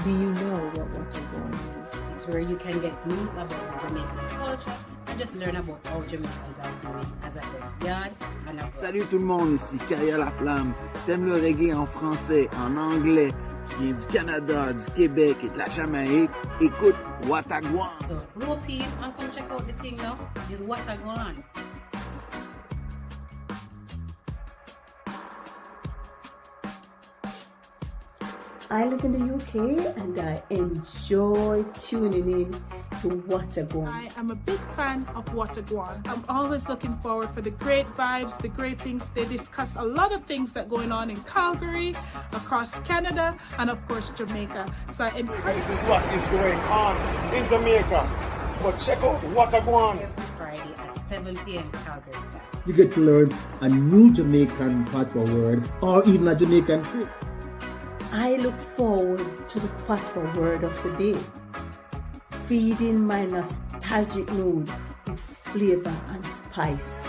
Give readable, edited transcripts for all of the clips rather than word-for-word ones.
Do you know what Waterborne is? It's where you can get news about the Jamaican culture and just learn about how Jamaicans are doing as a backyard and abroad. Salut tout le monde, ici Carrière La Flamme. T'aimes le reggae en français, en anglais, qui vient du Canada, du Québec et de la Jamaïque? Écoute Gwaan. So rope in and come check out the thing now. It's Gwaan. I live in the UK and I enjoy tuning in to Gwaan. I am a big fan of Gwaan. I'm always looking forward for the great vibes, the great things. They discuss a lot of things that are going on in Calgary, across Canada, and of course Jamaica. So I encourage. This is what is going on in Jamaica. But check out Gwaan. Every Friday at 7 p.m. Calgary time. You get to learn a new Jamaican patois word or even a Jamaican trick. I look forward to the patois word of the day, feeding my nostalgic mood with flavor and spice.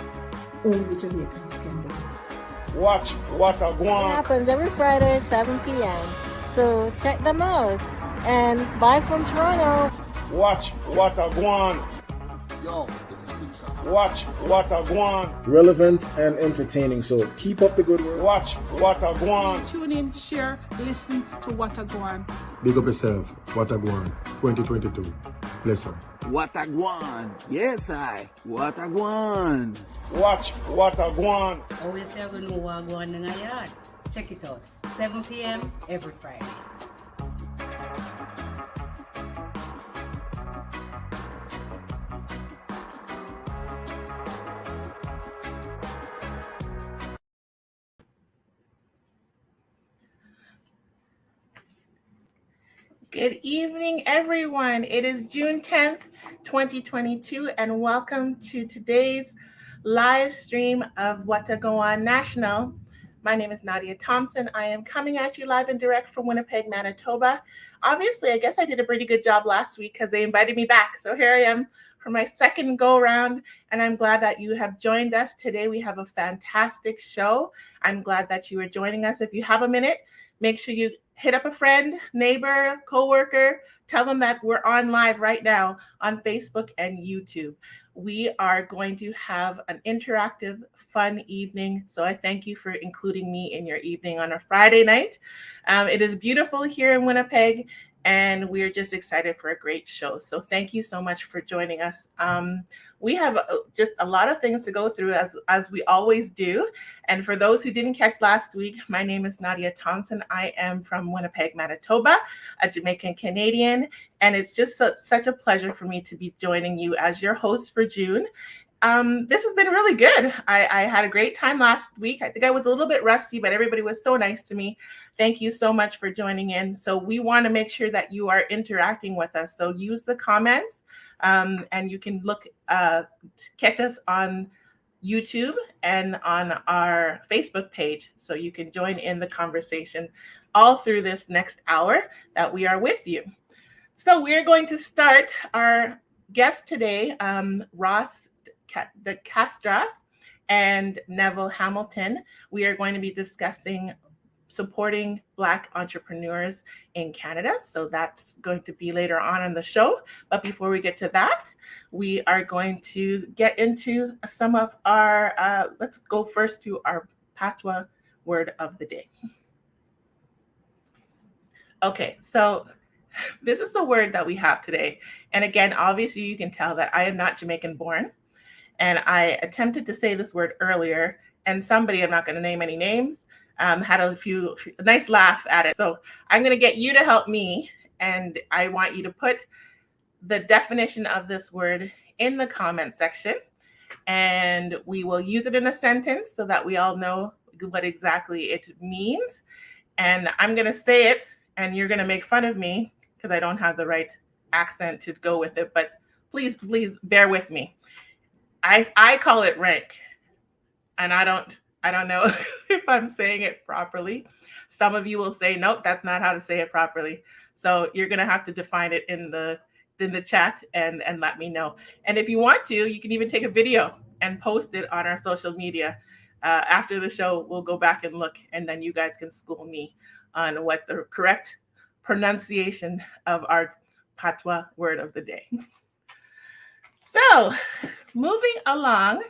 Only Jamaicans can do. Watch Gwaan. It happens every Friday at 7 p.m. So check them out. And bye from Toronto. Watch Gwaan. Yo, this is Big Shot. Watch Gwaan. Relevant and entertaining, so keep up the good work. Watch Gwaan. Tune in, share, listen to Gwaan. Big up yourself. Gwaan 2022. Bless her. Gwaan. Yes, Gwaan. Watch Gwaan. Always say I'm going to know Wagwan in a yard. Check it out. 7 p.m. every Friday. Good evening, everyone. It is June 10th, 2022, and welcome to today's live stream of Gwaan National. My name is Nadia Thompson. I am coming at you live and direct from Winnipeg, Manitoba. Obviously, I guess I did a pretty good job last week because they invited me back. So here I am for my second go around, and I'm glad that you have joined us. Today we have a fantastic show. I'm glad that you are joining us. If you have a minute, make sure you hit up a friend, neighbor, coworker, tell them that we're on live right now on Facebook and YouTube. We are going to have an interactive, fun evening. So I thank you for including me in your evening on a Friday night. It is beautiful here in Winnipeg, and we're just excited for a great show. So thank you so much for joining us. We have just a lot of things to go through as we always do. And for those who didn't catch last week, my name is Nadia Thompson. I am from Winnipeg, Manitoba, a Jamaican Canadian. And it's just such a pleasure for me to be joining you as your host for June. This has been really good. I had a great time last week. I think I was a little bit rusty, but everybody was so nice to me. Thank you so much for joining in. So we want to make sure that you are interacting with us. So use the comments, and you can catch us on YouTube and on our Facebook page. So you can join in the conversation all through this next hour that we are with you. So we're going to start our guest today, Ross de Castra and Neville Hamilton. We are going to be discussing supporting Black entrepreneurs in Canada. So that's going to be later on in the show. But before we get to that, we are going to get into some of our, let's go first to our patois word of the day. Okay, so this is the word that we have today. And again, obviously you can tell that I am not Jamaican born. And I attempted to say this word earlier, and somebody, I'm not going to name any names, had a nice laugh at it. So I'm going to get you to help me, and I want you to put the definition of this word in the comment section, and we will use it in a sentence so that we all know what exactly it means. And I'm going to say it, and you're going to make fun of me because I don't have the right accent to go with it, but please bear with me. I call it rank, and I don't know if I'm saying it properly. Some of you will say, nope, that's not how to say it properly. So you're going to have to define it in the chat and let me know. And if you want to, you can even take a video and post it on our social media. after the show, we'll go back and look, and then you guys can school me on what the correct pronunciation of our patois word of the day. So, moving along,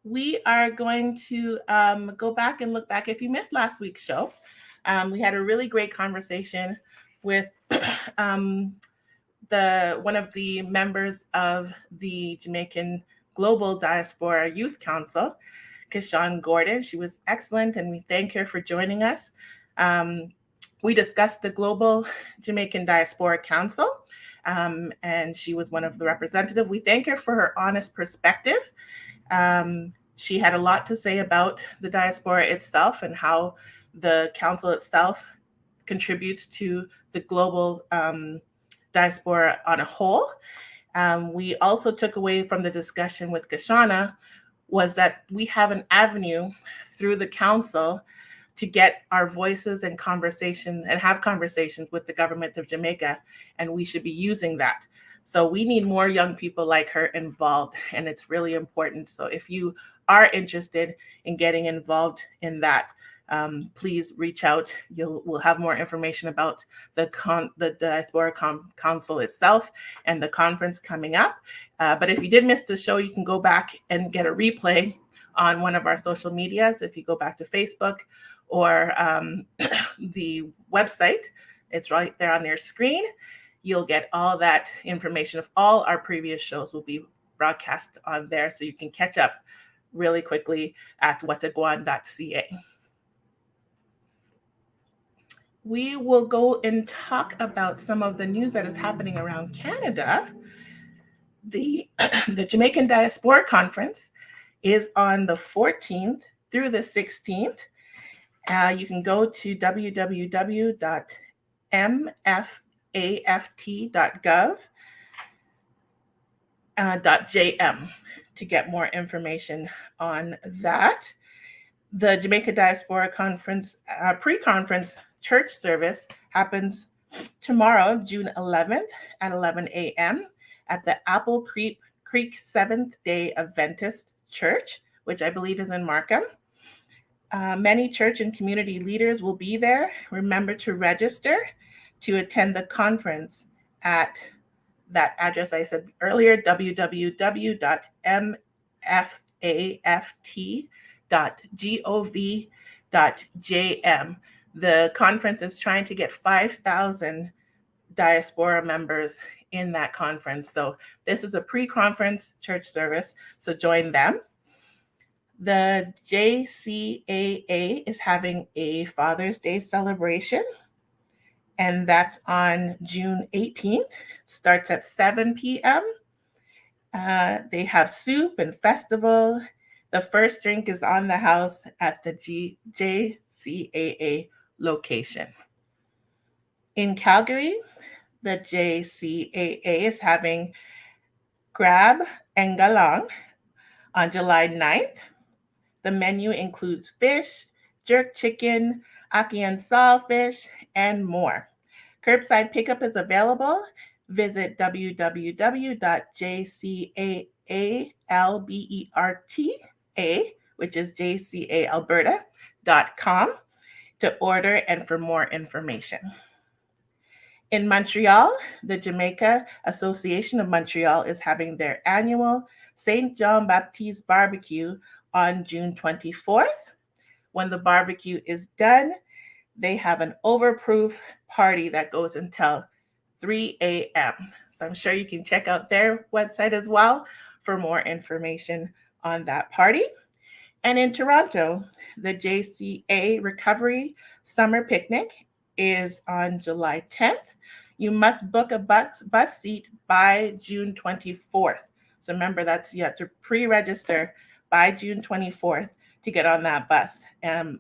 we are going to go back and look back. If you missed last week's show, we had a really great conversation with one of the members of the Jamaican Global Diaspora Youth Council, Keshawn Gordon. She was excellent, and we thank her for joining us. We discussed the Global Jamaican Diaspora Council, and she was one of the representatives. We thank her for her honest perspective. She had a lot to say about the diaspora itself and how the council itself contributes to the global diaspora on a whole. We also took away from the discussion with Kashana was that we have an avenue through the council to get our voices and conversations and have conversations with the government of Jamaica, and we should be using that. So we need more young people like her involved, and it's really important. So if you are interested in getting involved in that, please reach out. We'll have more information about the Diaspora Council itself and the conference coming up. But if you did miss the show, you can go back and get a replay on one of our social medias. If you go back to Facebook or the website, it's right there on your screen. You'll get all that information of all our previous shows will be broadcast on there, so you can catch up really quickly at watagwaan.ca. We will go and talk about some of the news that is happening around Canada. The Jamaican Diaspora Conference is on the 14th through the 16th. You can go to www.mfaft.gov.jm to get more information on that. The Jamaica Diaspora Conference pre-conference church service happens tomorrow, June 11th at 11 a.m. at the Apple Creek Seventh-day Adventist Church, which I believe is in Markham. Many church and community leaders will be there. Remember to register to attend the conference at that address I said earlier, www.mfaft.gov.jm. The conference is trying to get 5,000 diaspora members in that conference. So this is a pre-conference church service, so join them. The JCAA is having a Father's Day celebration, and that's on June 18th. Starts at 7 p.m. They have soup and festival. The first drink is on the house at the JCAA location. In Calgary, the JCAA is having Grab and Galang on July 9th. The menu includes fish, jerk chicken, ackee and saltfish, and more. Curbside pickup is available. Visit www.jcaalberta, which is jcaalberta.com, to order and for more information. In Montreal, the Jamaica Association of Montreal is having their annual St. John Baptiste barbecue on June 24th. When the barbecue is done, they have an overproof party that goes until 3 a.m. So I'm sure you can check out their website as well for more information on that party. And in Toronto, the JCA Recovery Summer Picnic is on July 10th. You must book a bus seat by June 24th. So remember, you have to pre-register by June 24th to get on that bus.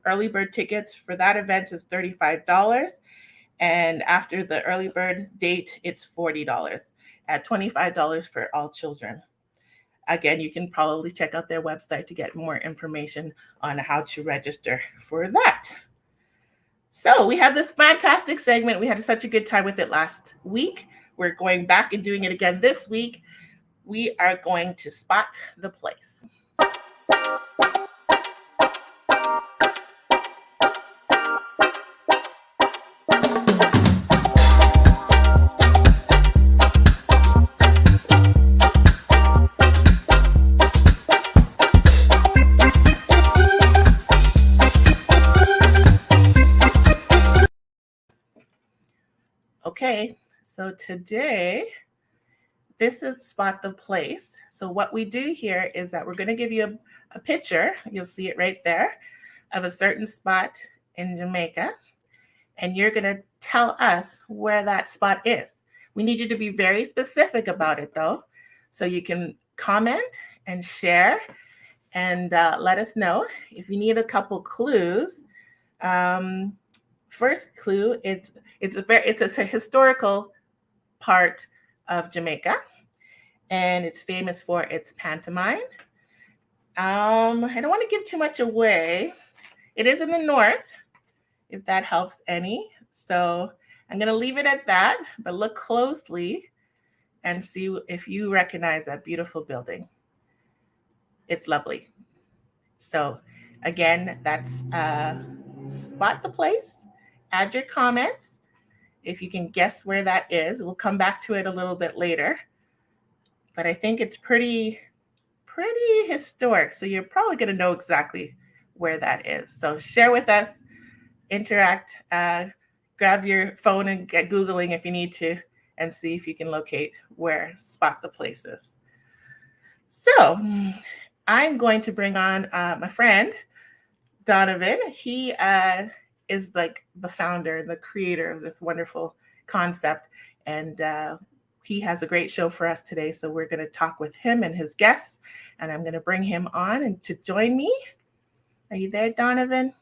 Early bird tickets for that event is $35. And after the early bird date, it's $40 at $25 for all children. Again, you can probably check out their website to get more information on how to register for that. So we have this fantastic segment. We had such a good time with it last week. We're going back and doing it again this week. We are going to spot the place. Okay, so today, this is Spot the Place. So what we do here is that we're going to give you a picture, you'll see it right there, of a certain spot in Jamaica, and you're going to tell us where that spot is. We need you to be very specific about it, though, so you can comment and share and let us know. If you need a couple clues, first clue, it's a historical part of Jamaica, and it's famous for its pantomime. I don't want to give too much away. It is in the north, if that helps any. So I'm going to leave it at that, but look closely and see if you recognize that beautiful building. It's lovely. So again, that's Spot the Place. Add your comments. If you can guess where that is, we'll come back to it a little bit later. But I think it's pretty historic. So you're probably going to know exactly where that is. So share with us, interact, grab your phone and get Googling if you need to, and see if you can locate where Spot the Place is. So I'm going to bring on my friend, Donovan. He is like the founder, the creator of this wonderful concept. And he has a great show for us today. So we're going to talk with him and his guests. And I'm going to bring him on and to join me. Are you there, Donovan?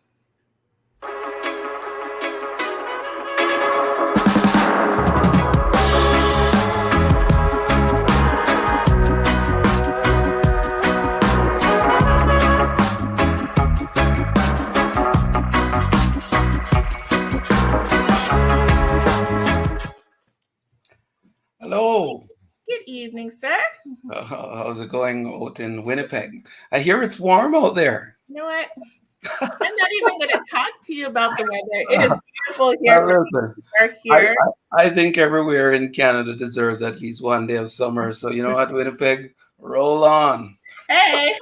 Hello. Good evening, sir. How's it going out in Winnipeg? I hear it's warm out there. You know what? I'm not even going to talk to you about the weather. It is beautiful here. I think everywhere in Canada deserves at least one day of summer. So you know what, Winnipeg, roll on. Hey.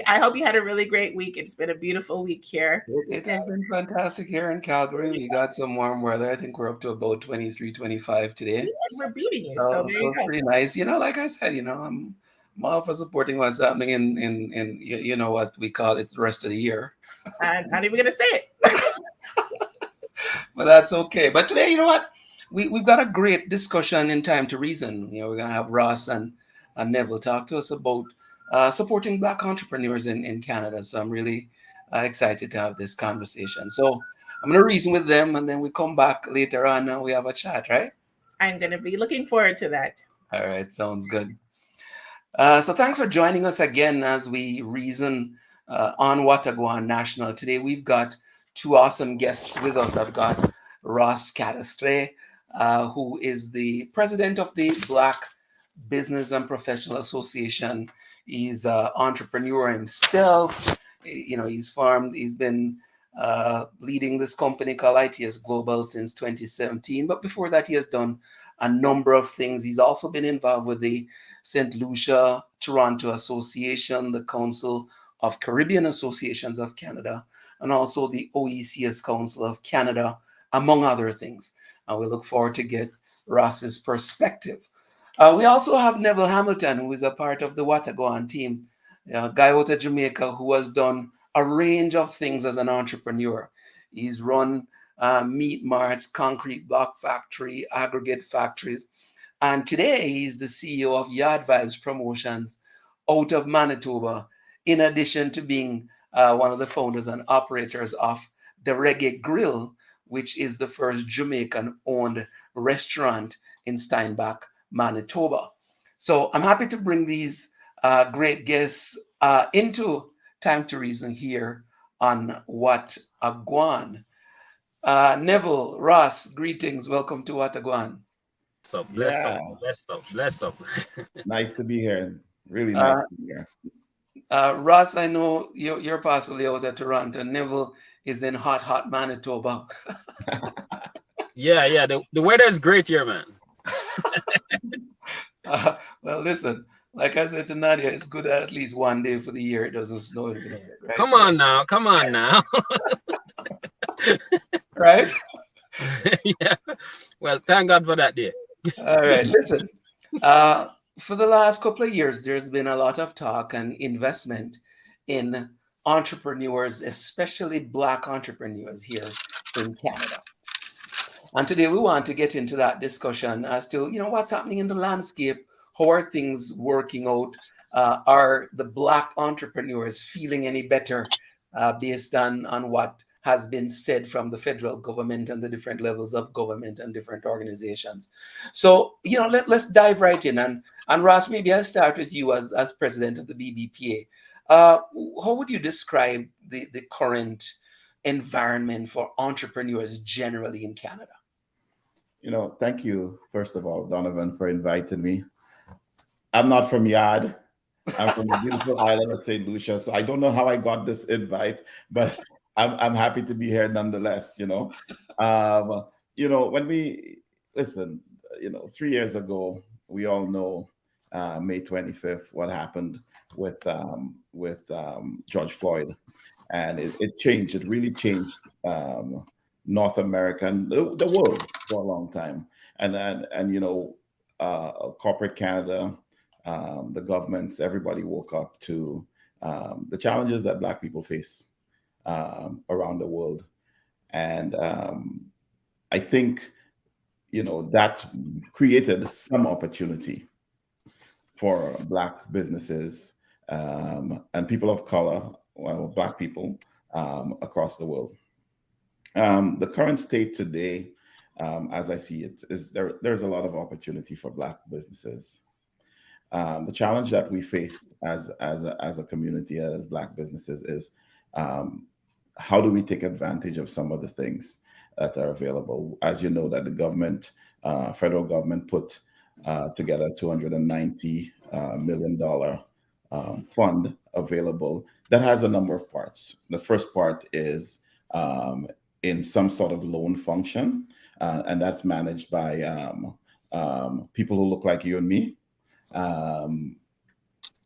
I hope you had a really great week. It's been a beautiful week here. It has been fantastic here in Calgary. We got some warm weather. I think we're up to about 23, 25 today. And we're beating it. So it's pretty nice. You know, like I said, you know, I'm all for supporting what's happening in you know what we call it the rest of the year. I'm not even gonna say it. But that's okay. But today, you know what? We've got a great discussion in Time to Reason. You know, we're gonna have Ross and Neville talk to us about supporting Black entrepreneurs in Canada. So I'm really excited to have this conversation. So I'm going to reason with them, and then we come back later on and we have a chat, right? I'm going to be looking forward to that. All right, sounds good. So thanks for joining us again as we reason on Gwaan National. Today we've got two awesome guests with us. I've got Ross Cadastre, who is the president of the Black Business and Professional Association. He's an entrepreneur himself. You know, he's been leading this company called ITS Global since 2017. But before that, he has done a number of things. He's also been involved with the St. Lucia Toronto Association, the Council of Caribbean Associations of Canada, and also the OECS Council of Canada, among other things. And we look forward to get Ross's perspective. We also have Neville Hamilton, who is a part of the Gwaan team, a guy out of Jamaica who has done a range of things as an entrepreneur. He's run meat marts, concrete block factory, aggregate factories. And today he's the CEO of Yard Vibes Promotions out of Manitoba, in addition to being one of the founders and operators of the Reggae Grill, which is the first Jamaican-owned restaurant in Steinbach, Manitoba. So I'm happy to bring these great guests into Time to Reason here on What a Gwaan. Neville, Ross, greetings. Welcome to What a Gwaan. Bless up. Nice to be here. Really nice to be here. Ross, I know you're possibly out of Toronto. Neville is in hot Manitoba. Yeah. The weather is great here, man. Well, listen, like I said to Nadia, it's good at least one day for the year it doesn't snow. Right? Come on now. right? Yeah. Well, thank God for that day. All right, listen. For the last couple of years, there's been a lot of talk and investment in entrepreneurs, especially Black entrepreneurs here in Canada. And today we want to get into that discussion as to, what's happening in the landscape. How are things working out? Are the Black entrepreneurs feeling any better based on what has been said from the federal government and the different levels of government and different organizations? So, let's dive right in. And Ross, maybe I'll start with you as president of the BBPA. How would you describe the current environment for entrepreneurs generally in Canada? Thank you, first of all, Donovan, for inviting me. I'm not from Yard. I'm from the beautiful island of St. Lucia, so I don't know how I got this invite, but I'm happy to be here nonetheless. When we listen, 3 years ago, we all know May 25th what happened with George Floyd, and it changed. It really changed North America and the world for a long time. And corporate Canada, the governments, everybody woke up to the challenges that Black people face around the world. And I think, that created some opportunity for Black businesses and people of color, Black people across the world. The current state today, as I see it, is there's a lot of opportunity for Black businesses. The challenge that we face as a community, as Black businesses, is how do we take advantage of some of the things that are available? As you know, that the government, federal government, put together $290 million fund available that has a number of parts. The first part is in some sort of loan function, and that's managed by people who look like you and me. An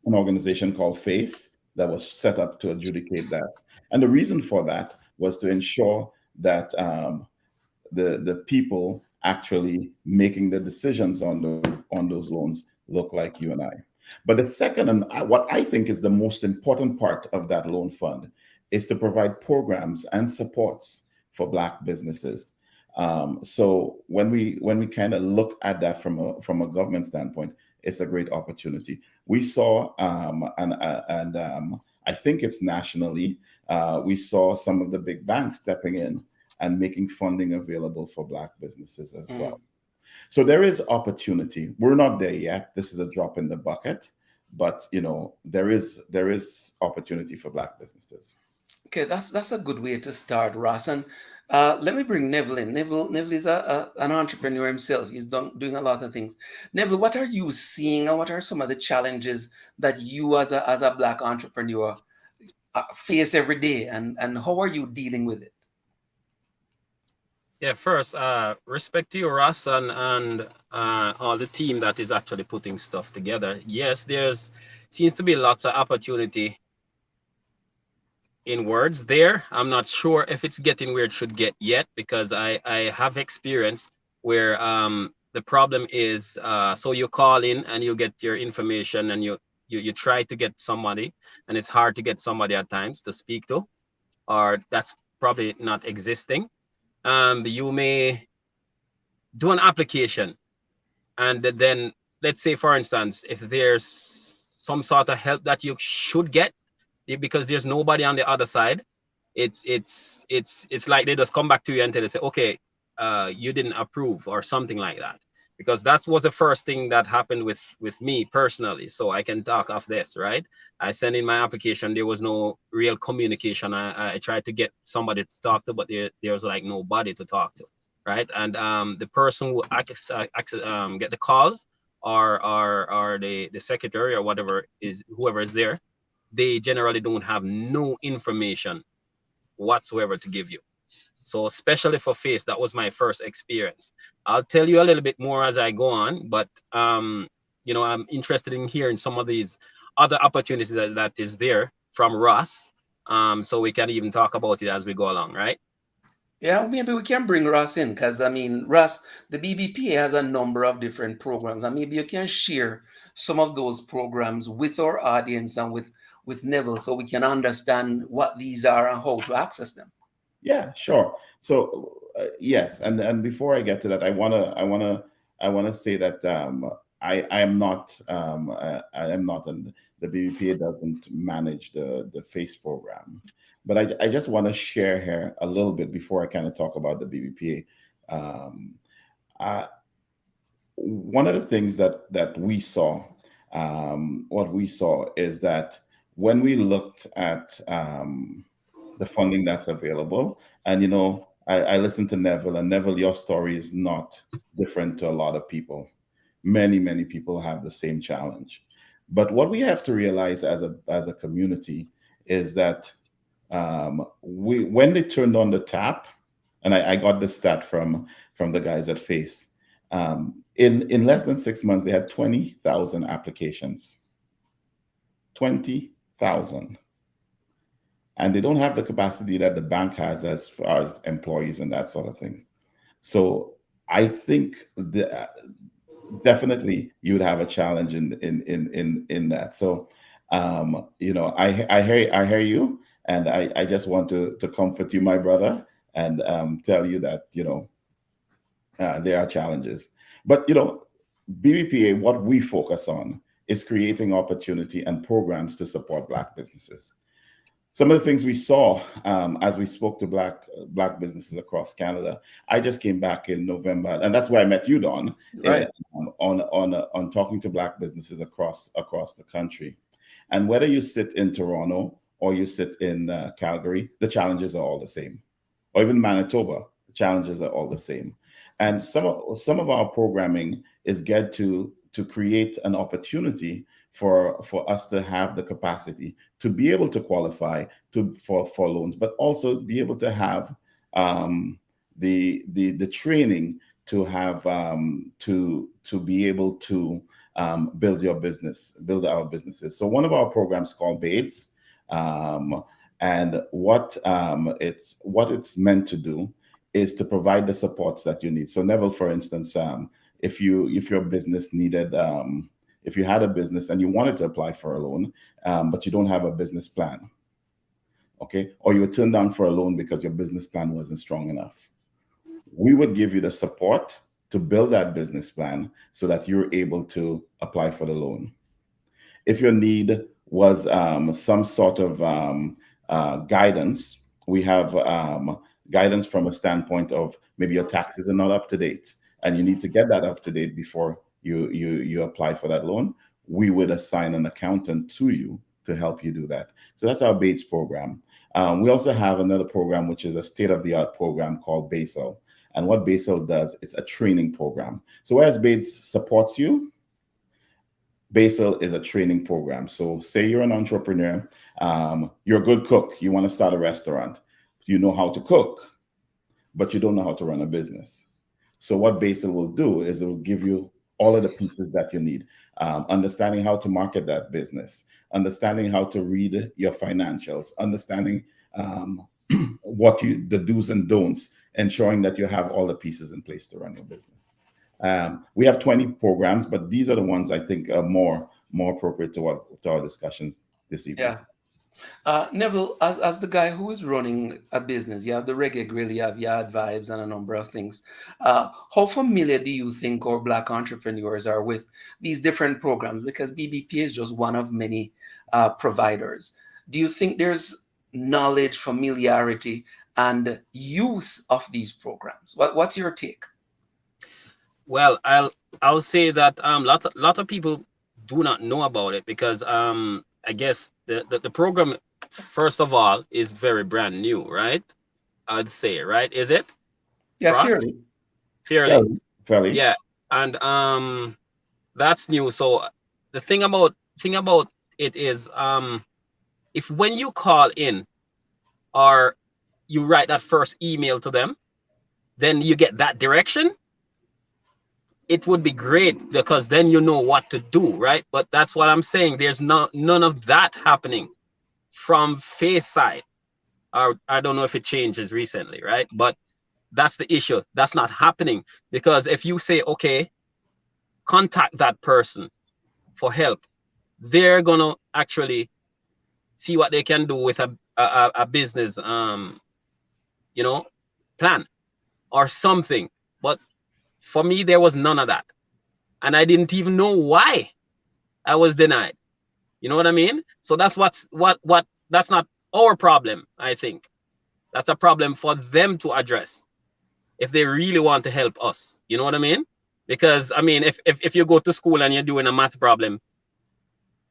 organization called FACE that was set up to adjudicate that. And the reason for that was to ensure that the people actually making the decisions on those loans look like you and I. But the second, and what I think is the most important part of that loan fund, is to provide programs and supports for Black businesses. So when we kind of look at that from a government standpoint, it's a great opportunity. We saw, and I think it's nationally, we saw some of the big banks stepping in and making funding available for Black businesses as well. So there is opportunity. We're not there yet. This is a drop in the bucket, but there is opportunity for Black businesses. Okay, that's a good way to start, Ross. And let me bring Neville in. Neville is an entrepreneur himself. He's doing a lot of things. Neville, what are you seeing, and what are some of the challenges that you as a Black entrepreneur face every day, and how are you dealing with it? Yeah, first, respect to you, Ross, and all the team that is actually putting stuff together. Yes, seems to be lots of opportunity in words there. I'm not sure if it's getting where it should get yet, because I have experience where the problem is, so you call in and you get your information and you try to get somebody, and it's hard to get somebody at times to speak to, or that's probably not existing. You may do an application, and then let's say, for instance, if there's some sort of help that you should get, because there's nobody on the other side, it's like they just come back to you and tell you, say, okay, you didn't approve or something like that. Because that was the first thing that happened with me personally. So I can talk off this, right? I sent in my application. There was no real communication. I tried to get somebody to talk to, but there was like nobody to talk to, right? And the person who get the calls, or the secretary or whatever is, whoever is there, they generally don't have no information whatsoever to give you. So especially for FACE, that was my first experience. I'll tell you a little bit more as I go on, but I'm interested in hearing some of these other opportunities that is there from Ross, so we can even talk about it as we go along, right? Yeah, maybe we can bring Russ in because I mean, Russ, the BBPA has a number of different programs, and maybe you can share some of those programs with our audience and with Neville, so we can understand what these are and how to access them. Yeah, sure. So yes, and before I get to that, I wanna say that I am not I am not and the BBPA doesn't manage the FACE program, but I just want to share here a little bit before I kind of talk about the BBPA. I, One of the things that we saw, what we saw is that when we looked at the funding that's available, and I listened to Neville, and Neville, your story is not different to a lot of people. Many people have the same challenge. But what we have to realize as a community is that we when they turned on the tap, and I got this stat from the guys at Face. In less than 6 months, they had 20,000 applications. 20,000. And they don't have the capacity that the bank has as far as employees and that sort of thing. So I think definitely you would have a challenge in that. So I hear you, and I just want to comfort you, my brother, and tell you that there are challenges. But BBPA, what we focus on is creating opportunity and programs to support Black businesses. Some of the things we saw as we spoke to black businesses across Canada. I just came back in November, and that's where I met you, Don, Right. on talking to Black businesses across the country. And whether you sit in Toronto or you sit in Calgary, the challenges are all the same. Or even Manitoba, the challenges are all the same. And some of our programming is geared to create an opportunity for us to have the capacity to be able to qualify for loans, but also be able to have the training to have to be able to build our businesses. So one of our programs called BAIDS, and what it's meant to do is to provide the supports that you need. So Neville, for instance, if your business needed, if you had a business and you wanted to apply for a loan, but you don't have a business plan, okay, or you were turned down for a loan because your business plan wasn't strong enough, we would give you the support to build that business plan so that you're able to apply for the loan. If your need was some sort of guidance, we have guidance from a standpoint of maybe your taxes are not up to date and you need to get that up to date before you apply for that loan. We would assign an accountant to you to help you do that. So that's our BAIDS program. We also have another program, which is a state-of-the-art program called BASIL. And what BASIL does, it's a training program. So whereas BAIDS supports you, BASIL is a training program. So say you're an entrepreneur, you're a good cook, you want to start a restaurant, you know how to cook, but you don't know how to run a business. So what BASIL will do is it will give you all of the pieces that you need. Understanding how to market that business, understanding how to read your financials, understanding the do's and don'ts, ensuring that you have all the pieces in place to run your business. We have 20 programs, but these are the ones I think are more appropriate to our discussion this evening. Yeah. Neville, as the guy who is running a business, you have the Reggae Grill, you have Yard Vibes, and a number of things. How familiar do you think our Black entrepreneurs are with these different programs? Because BBP is just one of many providers. Do you think there's knowledge, familiarity, and use of these programs? What's your take? Well, I'll say that lot of people do not know about it because I guess the program, first of all, is very brand new, right? I'd say, right? Is it? Yeah, Ross? fairly. Fairly. Yeah, and that's new. So the thing about it is, if when you call in or you write that first email to them, then you get that direction. It would be great because then you know what to do, right? But that's what I'm saying. There's none of that happening from Face side. Or I don't know if it changes recently, right? But That's the issue. That's not happening, because if you say, okay, contact that person for help, they're gonna actually see what they can do with a business you know, plan or something. But for me, there was none of that, and I didn't even know why I was denied. You know what I mean? So that's what that's not our problem. I think that's a problem for them to address if they really want to help us. You know what I mean? Because I mean, if you go to school and you're doing a math problem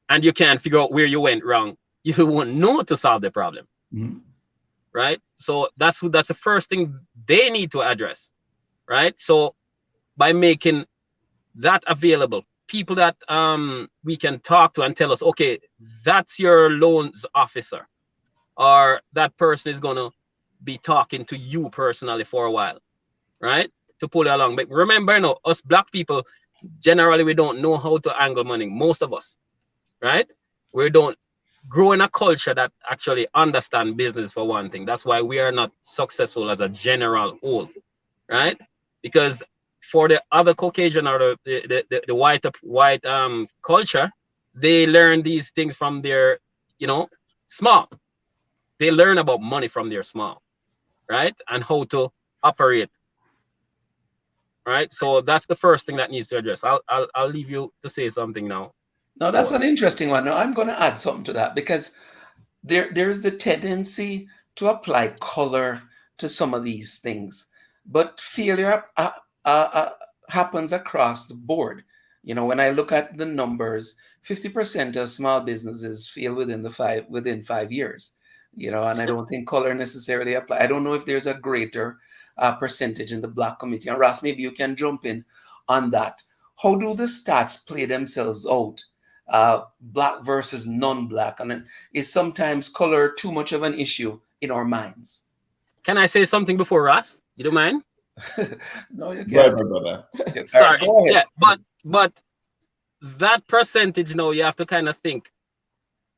and you can't figure out where you went wrong, you won't know to solve the problem. Mm-hmm. Right? So that's the first thing they need to address. Right? So by making that available, people that we can talk to and tell us, okay, that's your loans officer, or that person is gonna be talking to you personally for a while, right? To pull you along. But remember, you know, us black people, generally we don't know how to angle money. Most of us, right? We don't grow in a culture that actually understand business, for one thing. That's why we are not successful as a general whole, right? Because for the other Caucasian or the white culture, they learn these things from their, you know, small. They learn about money from their small, right? And how to operate, right? So that's the first thing that needs to address. I'll leave you to say something now. No, that's an interesting one. Now I'm going to add something to that, because there's the tendency to apply color to some of these things, but failure happens across the board. You know, when I look at the numbers, 50% of small businesses fail within 5 years. You know, and I don't think color necessarily apply. I don't know if there's a greater percentage in the Black community. And Ross, maybe you can jump in on that. How do the stats play themselves out? Black versus non-Black, and is sometimes color too much of an issue in our minds? Can I say something before Ross? You don't mind? No, you can't. Sorry. Yeah, but that percentage, now you have to kind of think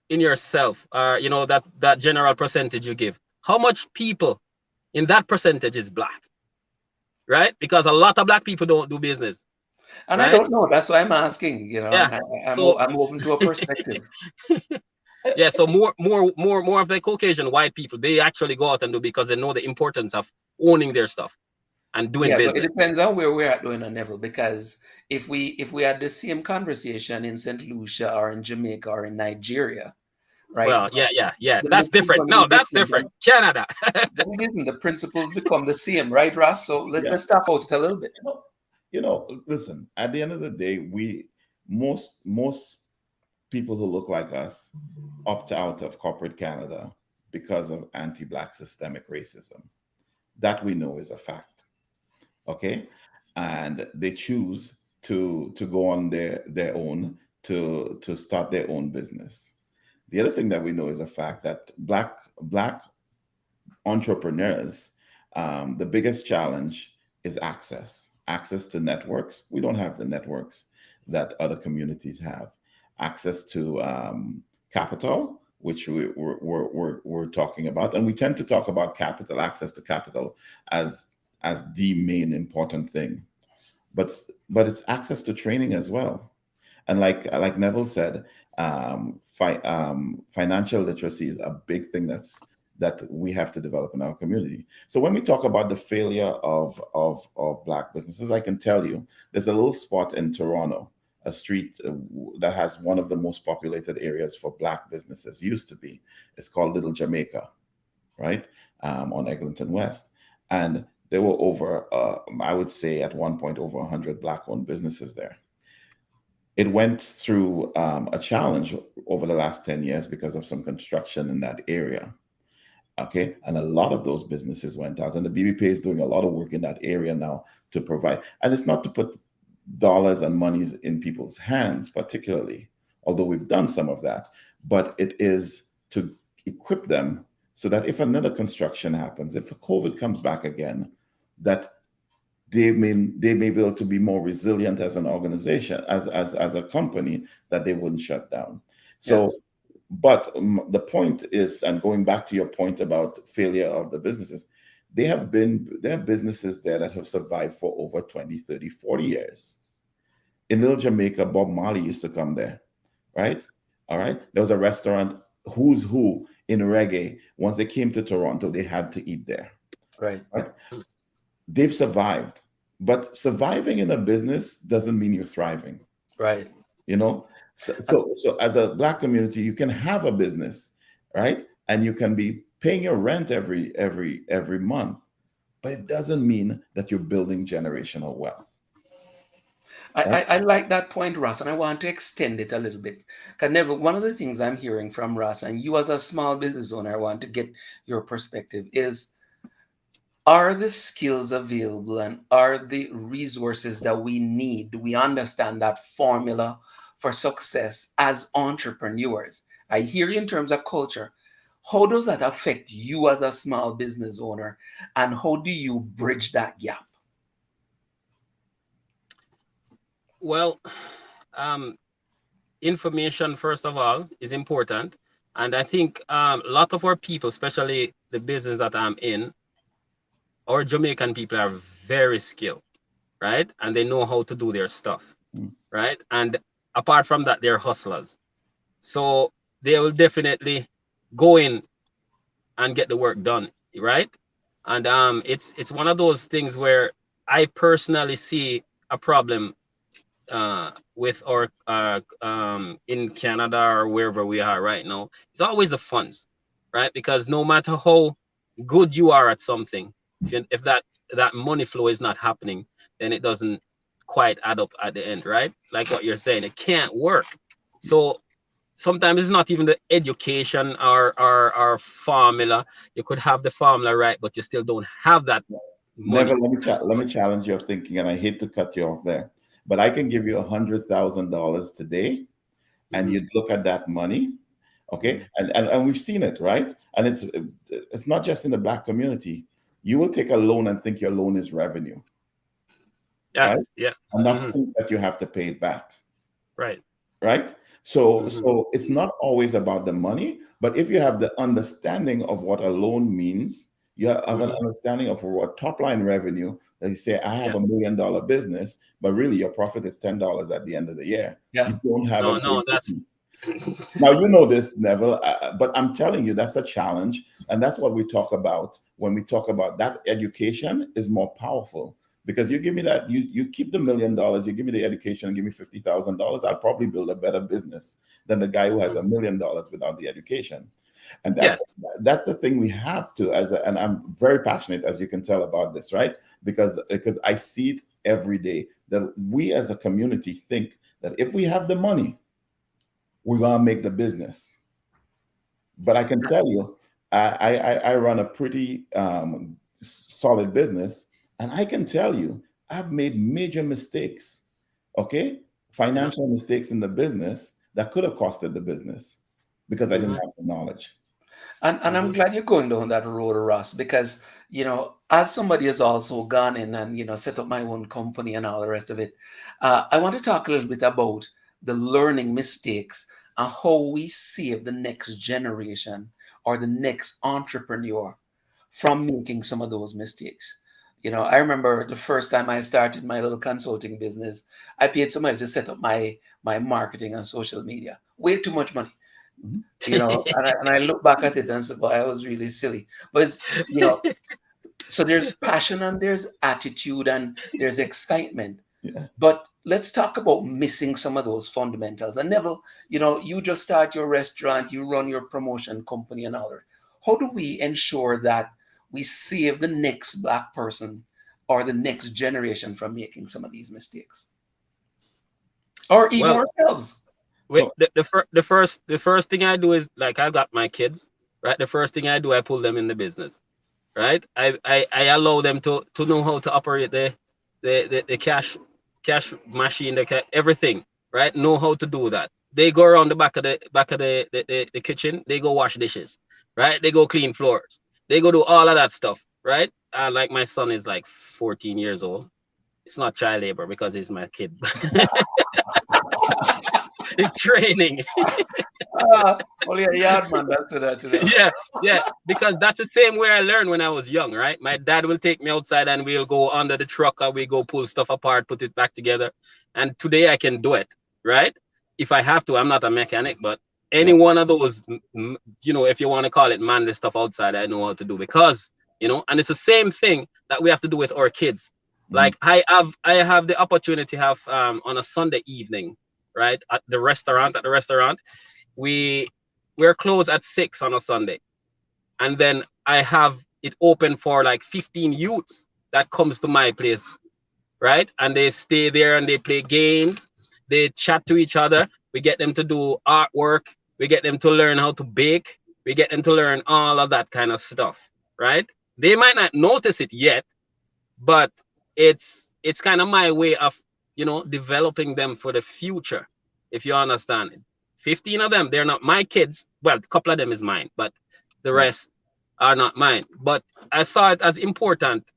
in yourself, you know, that general percentage you give. How much people in that percentage is Black? Right? Because a lot of Black people don't do business. And right? I don't know. That's why I'm asking. You know, Yeah. I'm open to a perspective. Yeah, so more of the Caucasian white people, they actually go out and do, because they know the importance of owning their stuff and doing business. But it depends on where we're at doing a Neville, because if we had the same conversation in St. Lucia or in Jamaica or in Nigeria, right? Well, yeah. That's different. No, that's different. Canada. But it isn't. The principles become the same, right, Ross? So let's talk about it a little bit. You know, listen, at the end of the day, most people who look like us opt out of corporate Canada because of anti-Black systemic racism. That we know is a fact. Okay? And they choose to go on their own, to start their own business. The other thing that we know is a fact that black entrepreneurs, the biggest challenge is access to networks. We don't have the networks that other communities have. Access to capital, which we're talking about, and we tend to talk about capital, access to capital, as the main important thing. But it's access to training as well. And like Neville said, financial literacy is a big thing that we have to develop in our community. So when we talk about the failure of Black businesses, I can tell you there's a little spot in Toronto, a street that has one of the most populated areas for Black businesses, used to be. It's called Little Jamaica, right? On Eglinton West. And there were over, I would say at one point, over 100 Black-owned businesses there. It went through a challenge over the last 10 years because of some construction in that area. Okay, and a lot of those businesses went out, and the BBPA is doing a lot of work in that area now to provide. And it's not to put dollars and monies in people's hands, particularly, although we've done some of that, but it is to equip them so that if another construction happens, if COVID comes back again, that they may be able to be more resilient as an organization, as a company, that they wouldn't shut down. So. Yes. But the point is, and going back to your point about failure of the businesses, there are businesses there that have survived for over 20, 30, 40 years. In Little Jamaica, Bob Marley used to come there, right? All right. There was a restaurant, Who's Who in reggae. Once they came to Toronto, they had to eat there. Right. They've survived. But surviving in a business doesn't mean you're thriving. Right. You know? So as a Black community, you can have a business, right? And you can be paying your rent every month. But it doesn't mean that you're building generational wealth. I like that point, Ross, and I want to extend it a little bit. Because Neville, one of the things I'm hearing from Ross, and you as a small business owner, I want to get your perspective, is are the skills available and are the resources that we need? Do we understand that formula for success as entrepreneurs? I hear you in terms of culture. How does that affect you as a small business owner? And how do you bridge that gap? Well, information, first of all, is important. And I think a lot of our people, especially the business that I'm in, our Jamaican people are very skilled, right? And they know how to do their stuff, right? And apart from that, they're hustlers. So they will definitely go in and get the work done, right? And it's one of those things where I personally see a problem with our in Canada or wherever we are right now. It's always the funds, right? Because no matter how good you are at something, if that money flow is not happening, then it doesn't quite add up at the end, right? Like what you're saying, it can't work. So sometimes it's not even the education or formula. You could have the formula right, but you still don't have that money. Never. Let me challenge your thinking, and I hate to cut you off there, but I can give you $100,000 today, and you look at that money, okay, and we've seen it, right? And it's not just in the Black community. You will take a loan and think your loan is revenue, right? And not think that you have to pay it back, right? So it's not always about the money, but if you have the understanding of what a loan means, you have an understanding of what top line revenue, that you say, I have $1 million business, but really your profit is $10 at the end of the year. You don't have Now, you know this, Neville, but I'm telling you, that's a challenge. And that's what we talk about when we talk about that. Education is more powerful, because you give me that, you keep the $1 million, you give me the education, and give me $50,000, I'll probably build a better business than the guy who has $1 million without the education. And that's the thing we have to, and I'm very passionate, as you can tell, about this, right? Because I see it every day, that we as a community think that if we have the money, we're gonna make the business. But I can tell you, I run a pretty solid business, and I can tell you, I've made major mistakes, okay? Financial mistakes in the business that could have costed the business because I didn't have the knowledge. And I'm glad you're going down that road, Ross, because, you know, as somebody has also gone in and, you know, set up my own company and all the rest of it, I want to talk a little bit about the learning mistakes and how we save the next generation or the next entrepreneur from making some of those mistakes. You know, I remember the first time I started my little consulting business, I paid somebody to set up my marketing and social media. Way too much money. You know, and I look back at it and say, well, I was really silly. But it's, you know, so there's passion and there's attitude and there's excitement. But let's talk about missing some of those fundamentals. And Neville, you know, you just start your restaurant, you run your promotion company and all that. How do we ensure that we save the next Black person or the next generation from making some of these mistakes? Or even ourselves? Wait, the first thing I do is, like, I've got my kids, right? The first thing I do, I pull them in the business, right? I allow them to know how to operate the cash machine, everything, right? Know how to do that. They go around the back of the kitchen. They go wash dishes, right? They go clean floors. They go do all of that stuff, right? Like, my son is like 14 years old. It's not child labor because he's my kid, but it's training. Only a yard man, that's it. Yeah, because that's the same way I learned when I was young, right? My dad will take me outside and we'll go under the truck and we go pull stuff apart, put it back together. And today I can do it, right? If I have to. I'm not a mechanic, but any one of those, if you want to call it manly stuff outside, I know how to do, because, and it's the same thing that we have to do with our kids. Like I have the opportunity to have on a Sunday evening, right, at the restaurant. We're closed at 6 on a Sunday, and then I have it open for like 15 youths that comes to my place, right? And they stay there and they play games, they chat to each other. We get them to do artwork, we get them to learn how to bake, we get them to learn all of that kind of stuff, right? They might not notice it yet, but it's kind of my way of developing them for the future, if you understand it. 15 of them, they're not my kids. Well, a couple of them is mine, but the rest are not mine. But I saw it as important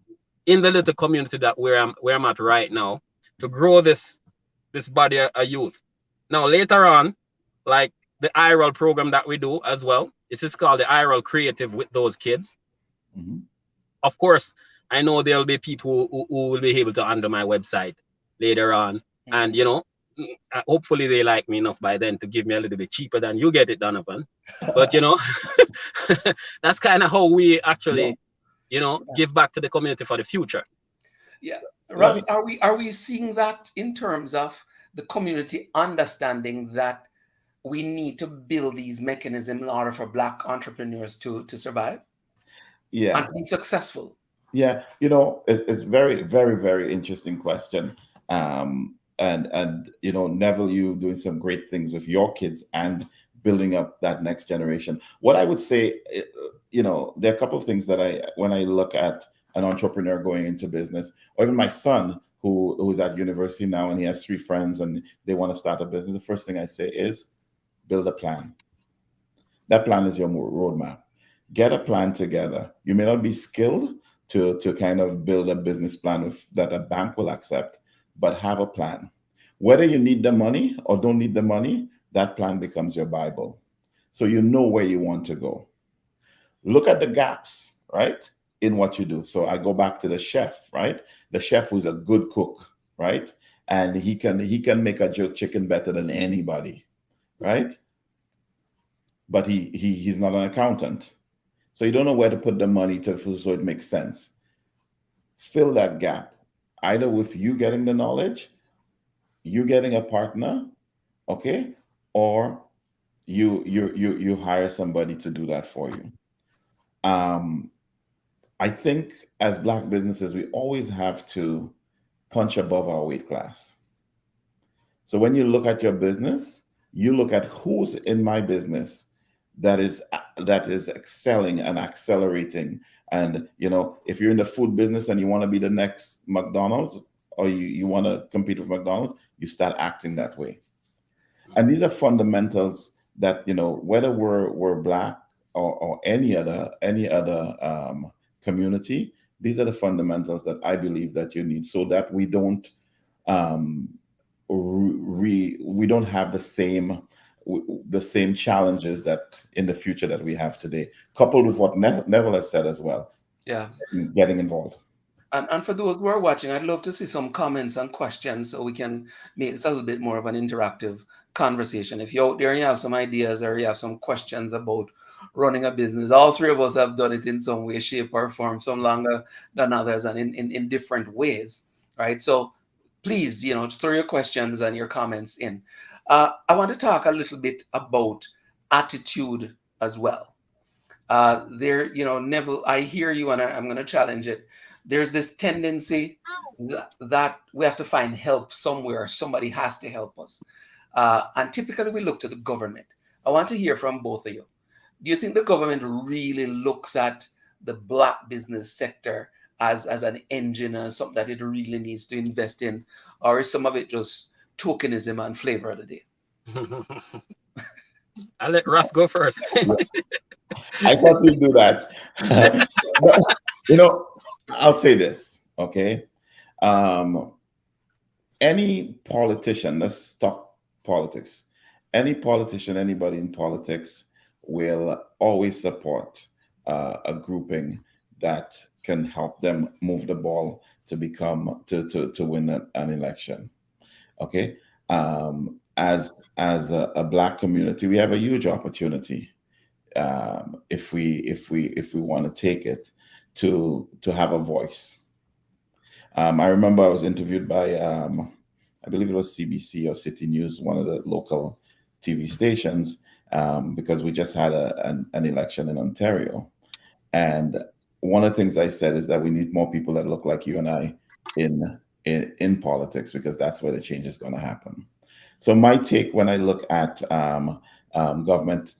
in the little community that where I'm at right now, to grow this body of youth. Now later on, like the IRL program that we do as well, this is called the IRL Creative with those kids. Of course, I know there'll be people who will be able to handle my website later on, and hopefully they like me enough by then to give me a little bit cheaper than you get it, Donovan. But that's kind of how we actually give back to the community for the future. Yeah, Russ, are we seeing that in terms of the community understanding that we need to build these mechanisms in order for Black entrepreneurs to survive? Yeah, and to be successful? Yeah, it's very, very, very interesting question. And Neville, you doing some great things with your kids and building up that next generation. What I would say, there are a couple of things that when I look at an entrepreneur going into business, or even my son who's at university now and he has 3 friends and they want to start a business, the first thing I say is build a plan. That plan is your roadmap. Get a plan together. You may not be skilled to kind of build a business plan that a bank will accept, but have a plan. Whether you need the money or don't need the money, that plan becomes your Bible. So you know where you want to go. Look at the gaps, right, in what you do. So I go back to the chef, right? The chef who's a good cook, right? And he can make a jerk chicken better than anybody, right? But he's not an accountant. So you don't know where to put the money so it makes sense. Fill that gap, either with you getting the knowledge, you getting a partner, okay, or you hire somebody to do that for you. I think as Black businesses, we always have to punch above our weight class. So when you look at your business, you look at who's in my business that is excelling and accelerating. And if you're in the food business and you want to be the next McDonald's, or you want to compete with McDonald's, you start acting that way. And these are fundamentals that whether we're Black or any other community, these are the fundamentals that I believe that you need, so that we don't we don't have the same challenges that in the future that we have today, coupled with what Neville has said as well. Yeah, getting involved. And for those who are watching, I'd love to see some comments and questions so we can make this a little bit more of an interactive conversation. If you're out there and you have some ideas or you have some questions about running a business, all 3 of us have done it in some way, shape, or form, some longer than others and in different ways, right? So please, throw your questions and your comments in. I want to talk a little bit about attitude as well. Neville, I hear you and I'm going to challenge it. There's this tendency that we have to find help somewhere. Somebody has to help us. And typically we look to the government. I want to hear from both of you. Do you think the government really looks at the Black business sector as an engine or something that it really needs to invest in? Or is some of it just tokenism and flavor of the day? I'll let Russ go first. I thought you'd do that. But, I'll say this, okay? Any politician, let's talk politics. any politician, anybody in politics will always support a grouping that can help them move the ball to become to win an election. Okay, as a Black community, we have a huge opportunity if we want to take it to have a voice. I remember I was interviewed by I believe it was CBC or City News, one of the local TV stations, because we just had an election in Ontario. And one of the things I said is that we need more people that look like you and I in politics, because that's where the change is going to happen. So my take when I look at government,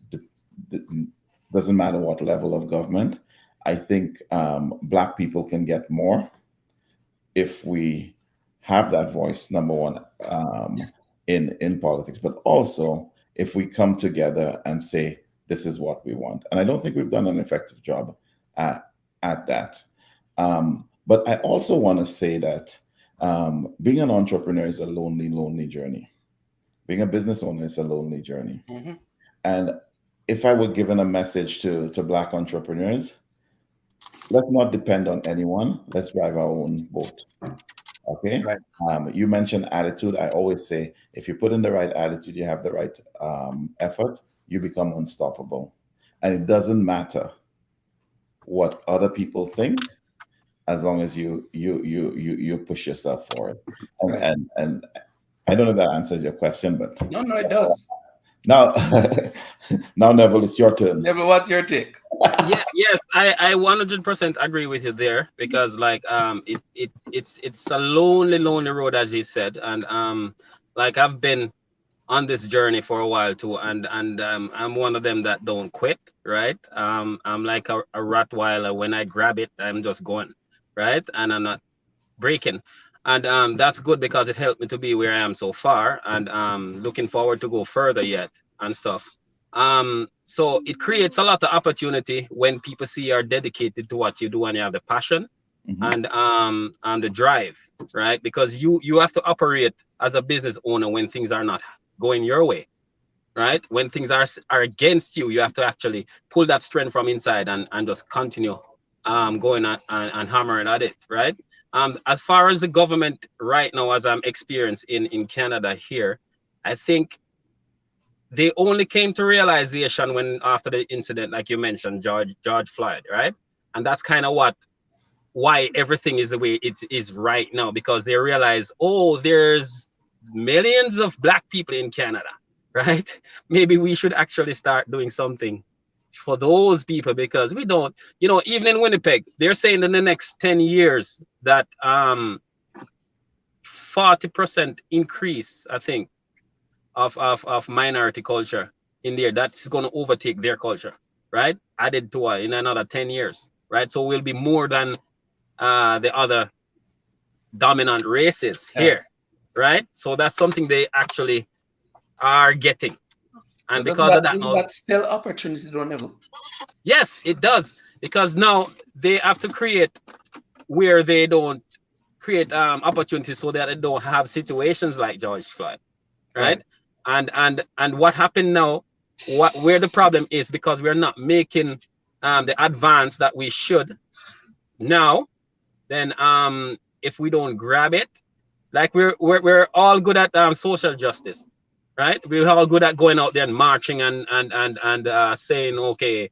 doesn't matter what level of government, I think Black people can get more if we have that voice, number one, in politics, but also if we come together and say, this is what we want. And I don't think we've done an effective job at that. But I also want to say that being an entrepreneur is a lonely, lonely journey. Being a business owner is a lonely journey. Mm-hmm. And if I were given a message to Black entrepreneurs, let's not depend on anyone. Let's drive our own boat. Okay. Right. You mentioned attitude. I always say, if you put in the right attitude, you have the right effort, you become unstoppable. And it doesn't matter what other people think, as long as you push yourself forward. And, Right. and I don't know if that answers your question, but No, it does. now, now, Neville, it's your turn. Neville, what's your take? Yes, I 100% agree with you there, because like it's a lonely road, as you said, and like I've been on this journey for a while too, and I'm one of them that don't quit, right? I'm like a Rottweiler. When I grab it, I'm just going, right, and I'm not breaking. And that's good, because it helped me to be where I am so far, and looking forward to go further yet and stuff. So it creates a lot of opportunity when people see you're dedicated to what you do and you have the passion and the drive, right? Because you have to operate as a business owner when things are not going your way, right? When things are against you, you have to actually pull that strength from inside and just continue going and hammering at it, right? As far as the government right now, as I'm experienced in Canada here, I think they only came to realization when after the incident, like you mentioned, George Floyd, right? And that's kind of why everything is the way it is right now, because they realize, oh, there's millions of Black people in Canada, right? Maybe we should actually start doing something for those people, because we don't, even in Winnipeg, they're saying in the next 10 years that 40% increase, I think, of minority culture in there, that's going to overtake their culture, right? Added to in another 10 years, right? So we'll be more than the other dominant races here, right? So that's something they actually are getting. And So because of that, isn't that still opportunity, don't Neville? Yes, it does, because now they have to create where they don't create opportunities, so that they don't have situations like George Floyd, right? And what happened now, where the problem is, because we're not making the advance that we should now, then if we don't grab it, like we're all good at social justice, right? We're all good at going out there and marching and saying, okay,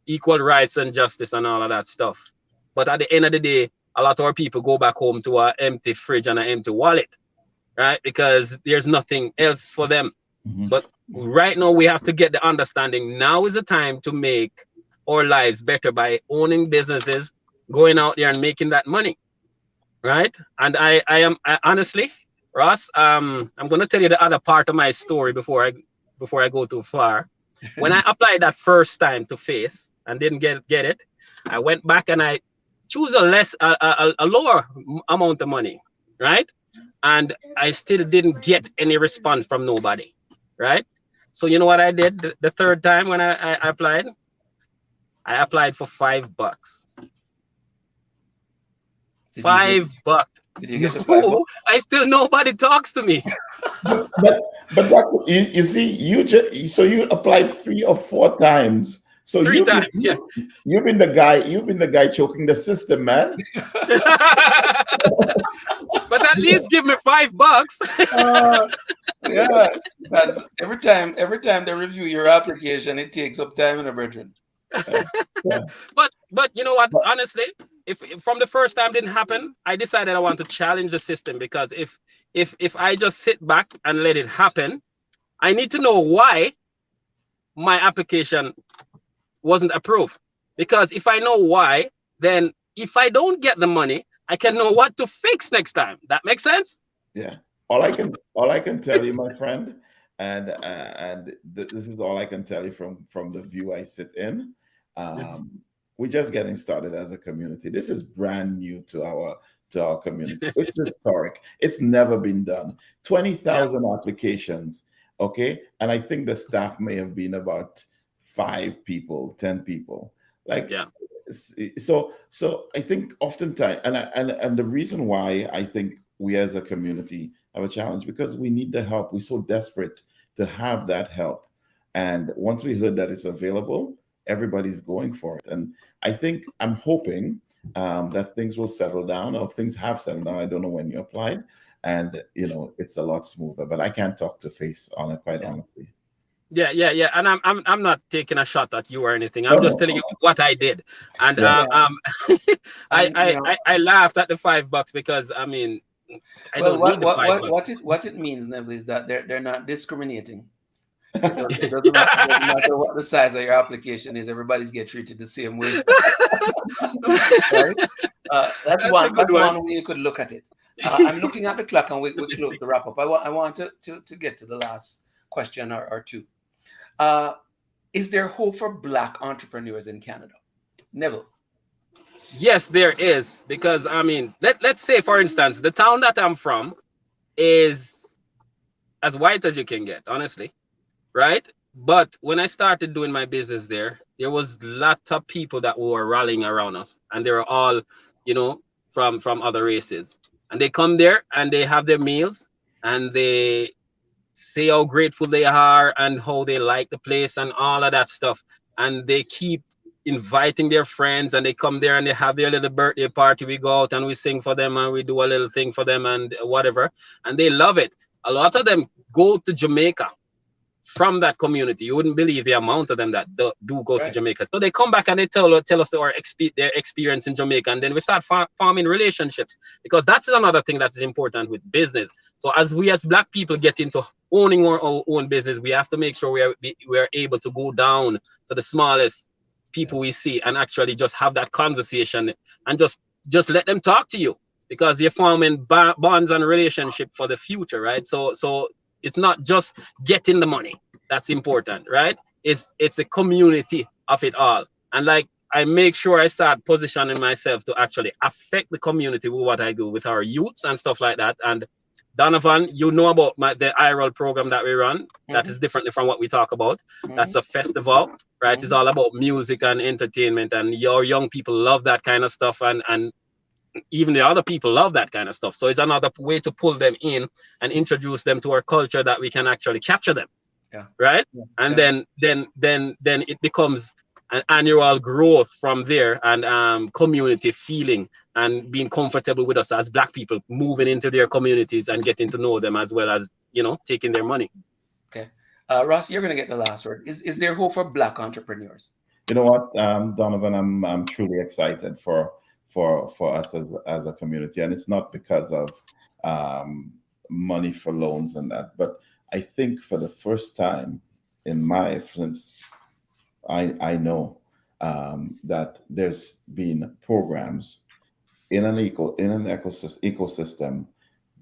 equal rights and justice and all of that stuff. But at the end of the day, a lot of our people go back home to an empty fridge and an empty wallet, right? Because there's nothing else for them. But right now, we have to get the understanding. Now is the time to make our lives better by owning businesses, going out there and making that money, right? And I honestly, Ross, I'm going to tell you the other part of my story before I go too far. When I applied that first time to FACE and didn't get it, I went back and I choose a lower amount of money, right? And I still didn't get any response from nobody, right? So you know what I did the third time when I applied? I applied for $5. $5. Did you get the $5? I still nobody talks to me. but that's you see, you applied 3 or 4 times. So 3 times, yeah. You've been the guy choking the system, man. But at least give me $5. Yeah, because every time they review your application, it takes up time in a brethren. Yeah. But you know what? Honestly, if from the first time didn't happen, I decided I want to challenge the system, because if I just sit back and let it happen, I need to know why my application wasn't approved. Because if I know why, then if I don't get the money, I can know what to fix next time. That makes sense? Yeah. All I can tell you, my friend, and this is all I can tell you from the view I sit in. We're just getting started as a community. This is brand new to our community. It's historic. It's never been done. 20,000 applications. Okay, and I think the staff may have been about 5 people, 10 people. Like, yeah. So I think oftentimes, and the reason why I think we as a community have a challenge, because we need the help. We're so desperate to have that help. And once we heard that it's available, everybody's going for it. And I think, I'm hoping that things will settle down, or things have settled down. I don't know when you applied, and it's a lot smoother. But I can't talk to face on it, quite honestly. Yeah. And I'm not taking a shot at you or anything. I'm just telling you what I did. And I laughed at the $5 because I mean, I don't need the $5. What it means, Neville, is that they're not discriminating. It doesn't matter what the size of your application is. Everybody's get treated the same way. Right? That's one way you could look at it. I'm looking at the clock, and we're close to wrap up. I want to get to the last question or two. Is there hope for Black entrepreneurs in Canada? Neville? Yes, there is. Because, I mean, let's say, for instance, the town that I'm from is as white as you can get, honestly. Right? But when I started doing my business there was lots of people that were rallying around us, and they were all, from other races. And they come there and they have their meals, and they say how grateful they are and how they like the place and all of that stuff. And they keep inviting their friends, and they come there and they have their little birthday party. We go out and we sing for them, and we do a little thing for them and whatever. And they love it. A lot of them go to Jamaica from that community. You wouldn't believe the amount of them that do go to Jamaica. So they come back and they tell us their experience in Jamaica, and then we start forming relationships, because that's another thing that is important with business. So as Black people get into owning our own business, we have to make sure we are able to go down to the smallest people we see and actually just have that conversation and just let them talk to you, because you're forming bonds and relationship for the future, right? So it's not just getting the money that's important, right? It's the community of it all. And like, I make sure I start positioning myself to actually affect the community with what I do with our youths and stuff like that. And Donovan, you know about the IRL program that we run. That is differently from what we talk about. That's a festival, right? It's all about music and entertainment, and your young people love that kind of stuff, and even the other people love that kind of stuff. So it's another way to pull them in and introduce them to our culture, that we can actually capture them. Yeah. Right. Yeah. And then it becomes an annual growth from there, and community feeling and being comfortable with us as Black people, moving into their communities and getting to know them, as well as, taking their money. Okay. Ross, you're going to get the last word. Is there hope for Black entrepreneurs? You know what, Donovan, I'm truly excited for us as a community, and it's not because of money for loans and that, but I think for the first time since I know that there's been programs in an ecosystem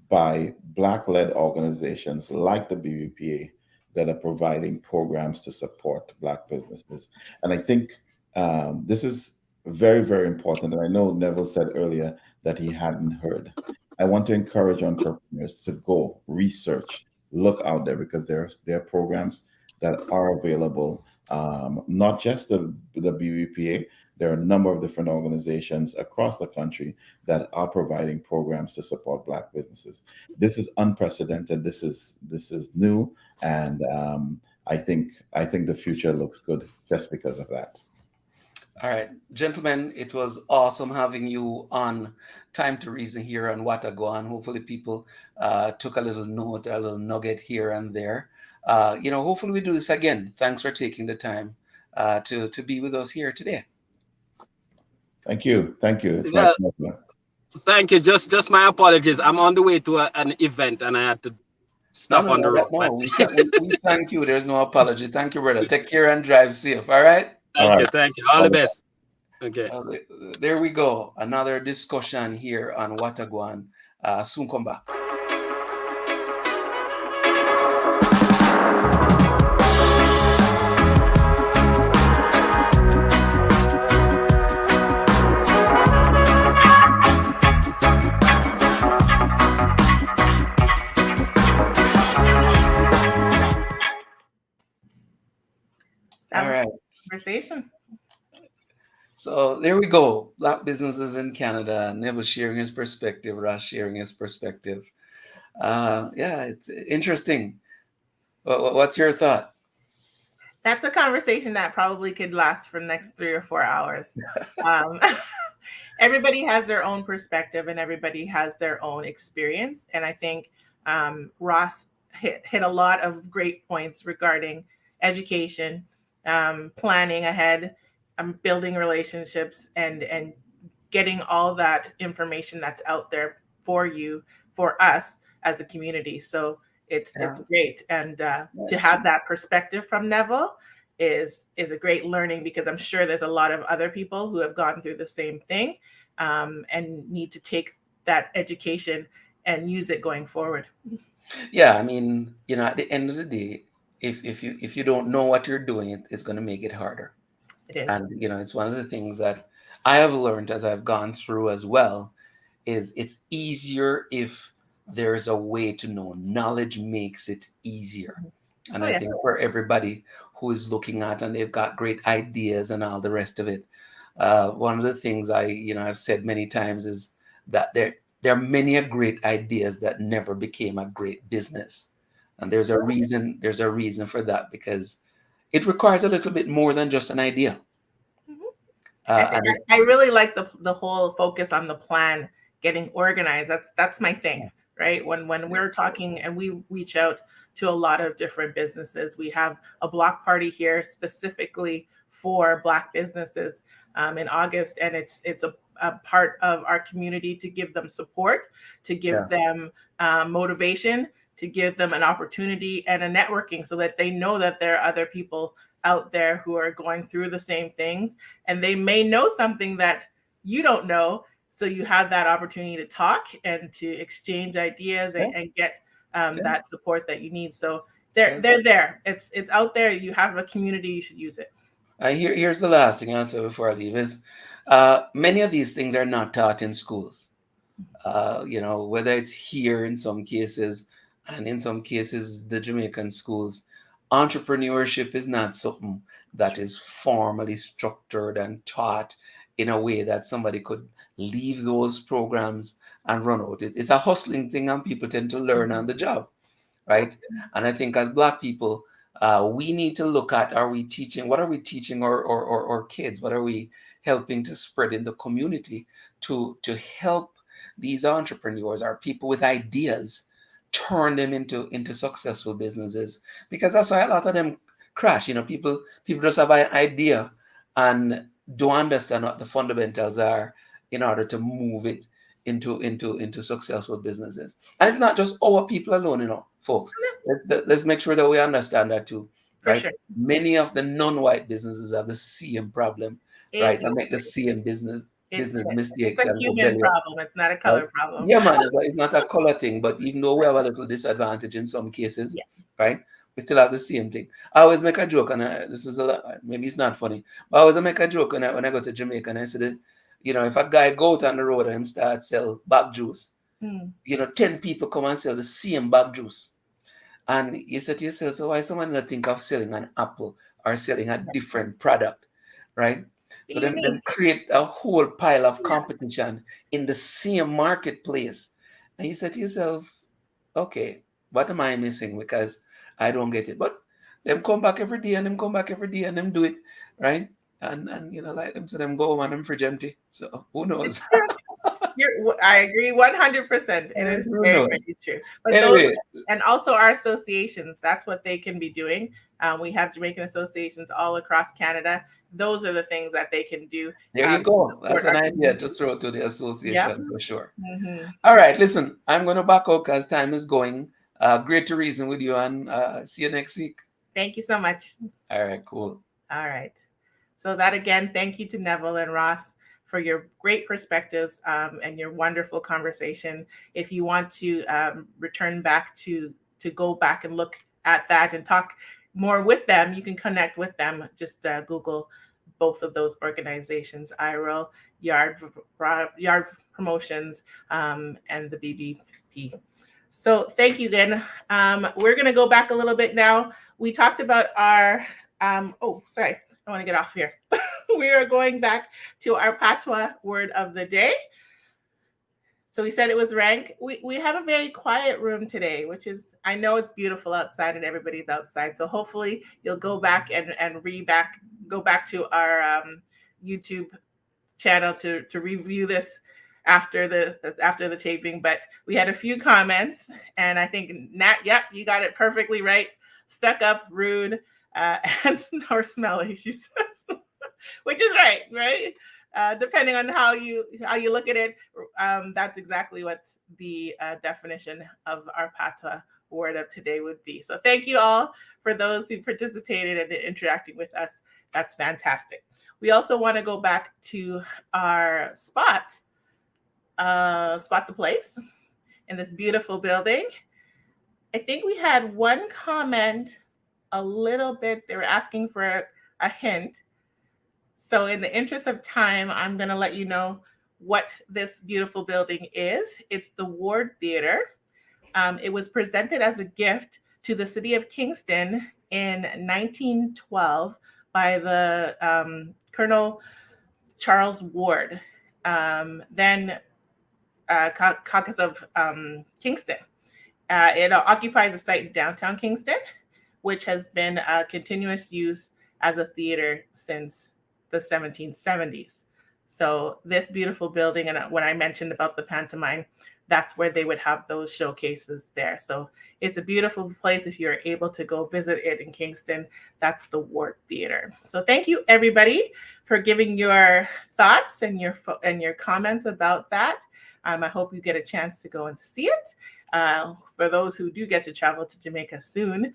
by Black-led organizations like the BBPA that are providing programs to support Black businesses, and I think this is very, very important. And I know Neville said earlier that he hadn't heard. I want to encourage entrepreneurs to go research, look out there, because there are programs that are available. Not just the BBPA. There are a number of different organizations across the country that are providing programs to support Black businesses. This is unprecedented. This is new, and I think the future looks good just because of that. All right, gentlemen, it was awesome having you on Time to Reason here on Watagwan. Hopefully people took a little note, a little nugget here and there. Hopefully we do this again. Thanks for taking the time to be with us here today. Thank you. It's Yeah. my pleasure. Thank you. Just my apologies. I'm on the way to an event and I had to stop on the road. We thank you. There's no apology. Thank you, brother. Take care and drive safe. All right. Thank you. All the best. Okay. There we go. Another discussion here on Watagwan. Soon come back. All right. Conversation. So there we go. Black businesses in Canada. Neville sharing his perspective. Ross sharing his perspective. It's interesting. What's your thought? That's a conversation that probably could last for the next 3 or 4 hours. Everybody has their own perspective and everybody has their own experience. And I think Ross hit a lot of great points regarding education, planning ahead, building relationships, and getting all that information that's out there for you, for us as a community. So it's great. And to have that perspective from Neville is a great learning, because I'm sure there's a lot of other people who have gone through the same thing and need to take that education and use it going forward. Yeah, I mean, at the end of the day, if you don't know what you're doing, it's going to make it harder. It is. And it's one of the things that I have learned as I've gone through as well, is it's easier if there's a way to know. Knowledge makes it easier. And I think for everybody who is looking at and they've got great ideas and all the rest of it, one of the things I've said many times is that there are many great ideas that never became a great business. And there's a reason for that, because it requires a little bit more than just an idea. I really like the whole focus on the plan, getting organized. That's my thing, right? When we're talking and we reach out to a lot of different businesses, we have a block party here specifically for Black businesses in August, and it's a part of our community to give them support, to give them motivation, to give them an opportunity and a networking, so that they know that there are other people out there who are going through the same things, and they may know something that you don't know. So you have that opportunity to talk and to exchange ideas and get that support that you need. So they're there. It's out there. You have a community. You should use it. Here's the last thing I'll say before I leave is many of these things are not taught in schools. Whether it's here in some cases, and in some cases the Jamaican schools, entrepreneurship is not something that is formally structured and taught in a way that somebody could leave those programs and run out. It's a hustling thing, and people tend to learn on the job, right? And I think as Black people, we need to look at, what are we teaching our kids? What are we helping to spread in the community to help these entrepreneurs, or people with ideas, turn them into successful businesses? Because that's why a lot of them crash. People just have an idea and don't understand what the fundamentals are in order to move it into successful businesses. And it's not just our people alone, folks. Let's make sure that we understand that too. Right? Sure. Many of the non-white businesses have the same problem, right? They make the same business mistakes. It's a human problem. It's not a color problem. Yeah, man, it's not a color thing. But even though we have a little disadvantage in some cases, right, we still have the same thing. I always make a joke, and maybe it's not funny, but I always make a joke when I go to Jamaica, and I said, if a guy go out on the road and him start sell bag juice, 10 people come and sell the same bag juice. And you said to yourself, so why someone not think of selling an apple or selling a different product, right? So them create a whole pile of competition in the same marketplace. And you said to yourself, okay, what am I missing? Because I don't get it. But them come back every day and them come back every day and them do it, right? And like them, so them go home and them fridge empty. So who knows? I agree 100%. It is Who very, knows? very true. But Anyway, and also our associations, that's what they can be doing. We have Jamaican associations all across Canada. Those are the things that they can do. there you go. to That's support an our idea to community. throw to the association Yep. for sure. Mhm. All right, listen, I'm going to back out because time is going. Great to reason with you, and see you next week. Thank you so much. All right, cool. All right. So that again, thank you to Neville and Ross for your great perspectives and your wonderful conversation. If you want to return back to go back and look at that and talk more with them, you can connect with them. Just Google both of those organizations, IRL, Yard Promotions, and the BBP. So thank you again. We're going to go back a little bit now. We talked about our, sorry, I want to get off here. We are going back to our patois word of the day. So we said it was rank. We have a very quiet room today, which is, I know it's beautiful outside and everybody's outside. So hopefully you'll go back and go back to our YouTube channel to review this after the taping. But we had a few comments, and I think Nat, yep, you got it perfectly right. Stuck up, rude, and or smelly, she says, which is right. Depending on how you look at it, that's exactly what the definition of our patois word of today would be. So thank you all for those who participated and interacting with us. That's fantastic. We also want to go back to our spot the place in this beautiful building. I think we had one comment a little bit. They were asking for a hint. So in the interest of time, I'm going to let you know what this beautiful building is. It's the Ward Theater. It was presented as a gift to the city of Kingston in 1912 by the Colonel Charles Ward, then Caucus of Kingston. It occupies a site in downtown Kingston, which has been a continuous use as a theater since the 1770s. So this beautiful building, and when I mentioned about the pantomime, that's where they would have those showcases there. So it's a beautiful place. If you're able to go visit it in Kingston, that's the Ward Theater. So thank you everybody for giving your thoughts and your comments about that. I hope you get a chance to go and see it. For those who do get to travel to Jamaica soon,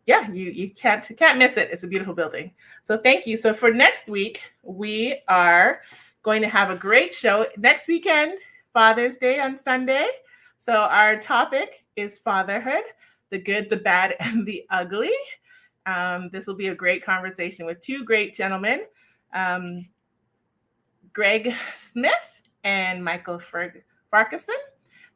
you can't miss it. It's a beautiful building. So thank you. So for next week, we are going to have a great show. Next weekend, Father's Day on Sunday. So our topic is fatherhood, the good, the bad, and the ugly. This will be a great conversation with two great gentlemen, Greg Smith and Michael Farquharson.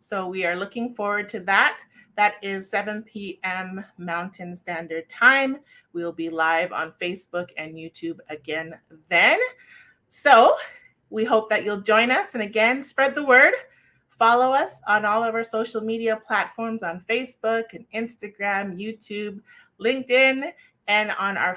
So we are looking forward to that. That is 7 p.m. Mountain Standard Time. We'll be live on Facebook and YouTube again then. So we hope that you'll join us. And again, spread the word. Follow us on all of our social media platforms on Facebook and Instagram, YouTube, LinkedIn, and on our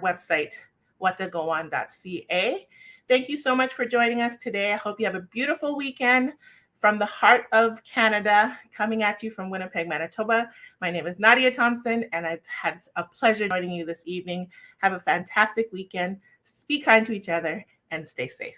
website, whatagwaan.ca. Thank you so much for joining us today. I hope you have a beautiful weekend. From the heart of Canada, coming at you from Winnipeg, Manitoba. My name is Nadia Thompson, and I've had a pleasure joining you this evening. Have a fantastic weekend. Be kind to each other and stay safe.